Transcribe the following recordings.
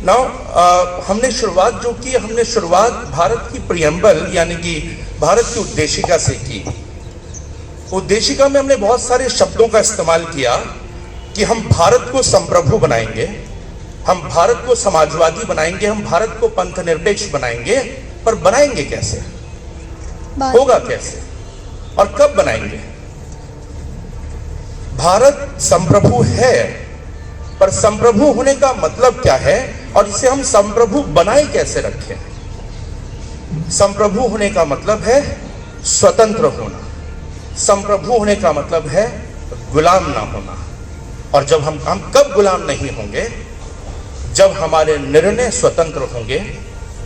Now हमने शुरुआत जो की, हमने शुरुआत भारत की प्रियम्बल यानी कि भारत की उद्देशिका से की। उद्देशिका में हमने बहुत सारे शब्दों का इस्तेमाल किया कि हम भारत को संप्रभु बनाएंगे, हम भारत को समाजवादी बनाएंगे, हम भारत को पंथ निरपेक्ष बनाएंगे। पर बनाएंगे कैसे, होगा कैसे और कब बनाएंगे? भारत संप्रभु है, पर संप्रभु होने का मतलब क्या है और इसे हम संप्रभु बनाए कैसे रखें? संप्रभु होने का मतलब है स्वतंत्र होना, संप्रभु होने का मतलब है गुलाम ना होना। और जब हम कब गुलाम नहीं होंगे? जब हमारे निर्णय स्वतंत्र होंगे,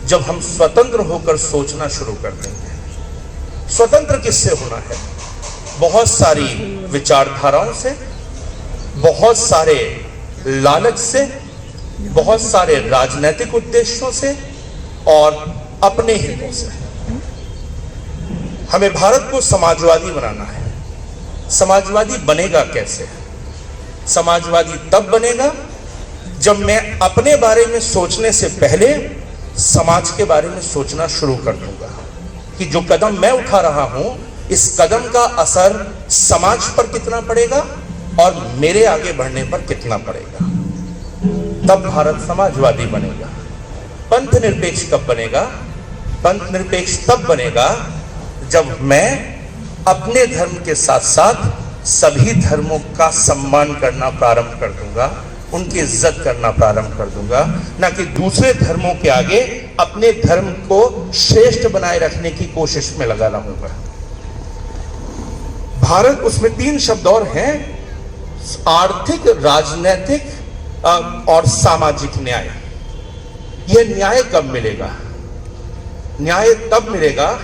जब हम स्वतंत्र होकर सोचना शुरू कर देंगे। स्वतंत्र किससे होना है? बहुत सारी विचारधाराओं से, बहुत सारे लालच से, बहुत सारे राजनीतिक उद्देश्यों से और अपने हितों से। हमें भारत को समाजवादी बनाना है। समाजवादी बनेगा कैसे? समाजवादी तब बनेगा जब मैं अपने बारे में सोचने से पहले समाज के बारे में सोचना शुरू कर दूंगा कि जो कदम मैं उठा रहा हूं, इस कदम का असर समाज पर कितना पड़ेगा और मेरे आगे बढ़ने पर कितना पड़ेगा। तब भारत समाजवादी बनेगा। पंथ निरपेक्ष कब बनेगा? पंथ निरपेक्ष तब बनेगा जब मैं अपने धर्म के साथ साथ सभी धर्मों का सम्मान करना प्रारंभ कर दूंगा, उनकी इज्जत करना प्रारंभ कर दूंगा, ना कि दूसरे धर्मों के आगे अपने धर्म को श्रेष्ठ बनाए रखने की कोशिश में लगा रहूंगा। भारत, उसमें 3 शब्द और हैं, आर्थिक, राजनीतिक और सामाजिक न्याय। यह न्याय कब मिलेगा? न्याय तब मिलेगा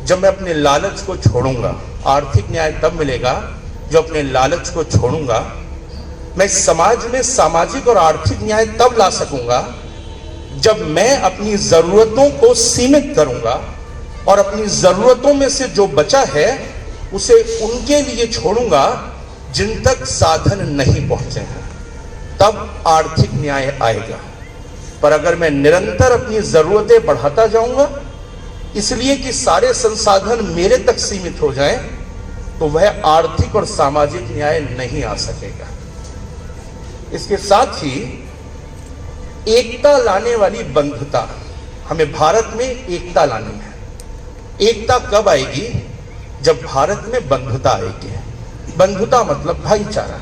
जब मैं अपने लालच को छोड़ूंगा। आर्थिक न्याय तब मिलेगा जो अपने लालच को छोड़ूंगा। मैं समाज में सामाजिक और आर्थिक न्याय तब ला सकूंगा जब मैं अपनी जरूरतों को सीमित करूंगा और अपनी जरूरतों में से जो बचा है उसे उनके लिए छोड़ूंगा जिन तक साधन नहीं पहुंचे हैं। तब आर्थिक न्याय आएगा। पर अगर मैं निरंतर अपनी जरूरतें बढ़ाता जाऊंगा इसलिए कि सारे संसाधन मेरे तक सीमित हो जाएं, तो वह आर्थिक और सामाजिक न्याय नहीं आ सकेगा। इसके साथ ही एकता लाने वाली बंधुता, हमें भारत में एकता लानी है। एकता कब आएगी? जब भारत में बंधुता आएगी। बंधुता मतलब भाईचारा।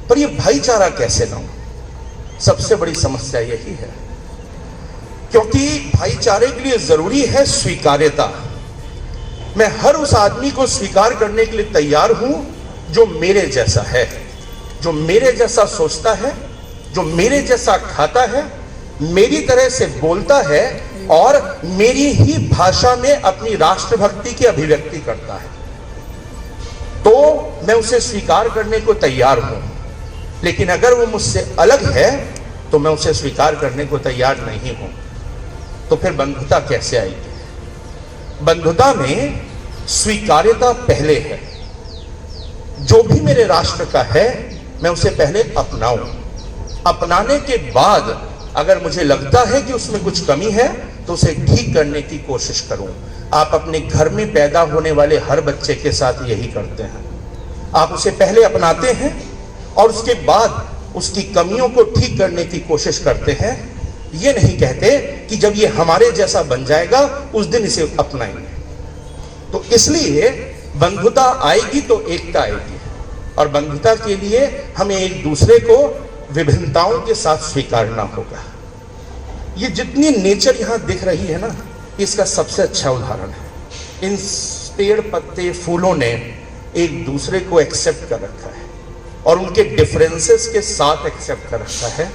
पर यह भाईचारा कैसे लाऊं? सबसे बड़ी समस्या यही है, क्योंकि भाईचारे के लिए जरूरी है स्वीकार्यता। मैं हर उस आदमी को स्वीकार करने के लिए तैयार हूं जो मेरे जैसा है, जो मेरे जैसा सोचता है, जो मेरे जैसा खाता है, मेरी तरह से बोलता है और मेरी ही भाषा में अपनी राष्ट्रभक्ति की अभिव्यक्ति करता है। तो मैं उसे स्वीकार करने को तैयार हूं। लेकिन अगर वो मुझसे अलग है तो मैं उसे स्वीकार करने को तैयार नहीं हूं। तो फिर बंधुता कैसे आएगी? बंधुता में स्वीकार्यता पहले है। जो भी मेरे राष्ट्र का है मैं उसे पहले अपनाऊं। अपनाने के बाद अगर मुझे लगता है कि उसमें कुछ कमी है तो उसे ठीक करने की कोशिश करूं। आप अपने घर में पैदा होने वाले हर बच्चे के साथ यही करते हैं। आप उसे पहले अपनाते हैं और उसके बाद उसकी कमियों को ठीक करने की कोशिश करते हैं। ये नहीं कहते कि जब ये हमारे जैसा बन जाएगा उस दिन इसे अपनाएंगे। तो इसलिए बंधुता आएगी तो एकता आएगी, और बंधुता के लिए हमें एक दूसरे को विभिन्नताओं के साथ स्वीकारना होगा। ये जितनी नेचर यहां दिख रही है ना, इसका सबसे अच्छा उदाहरण है। इन पेड़ पत्ते फूलों ने एक दूसरे को एक्सेप्ट कर रखा है और उनके डिफरेंसेस के साथ एक्सेप्ट कर रखा है,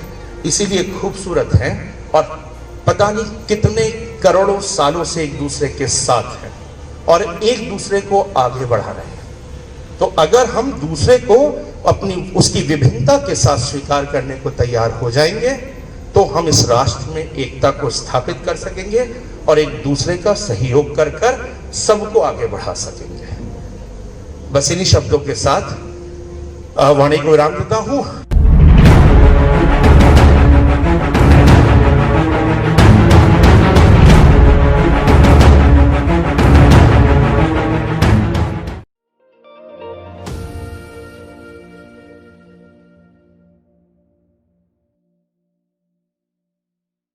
इसीलिए खूबसूरत है और पता नहीं कितने करोड़ों सालों से एक दूसरे के साथ हैं और एक दूसरे को आगे बढ़ा रहे हैं। तो अगर हम दूसरे को अपनी उसकी विभिन्नता के साथ स्वीकार करने को तैयार हो जाएंगे तो हम इस राष्ट्र में एकता को स्थापित कर सकेंगे और एक दूसरे का सहयोग कर कर सबको आगे बढ़ा सकेंगे। बस इन्हीं शब्दों के साथ वाणी को विराम देता हूं।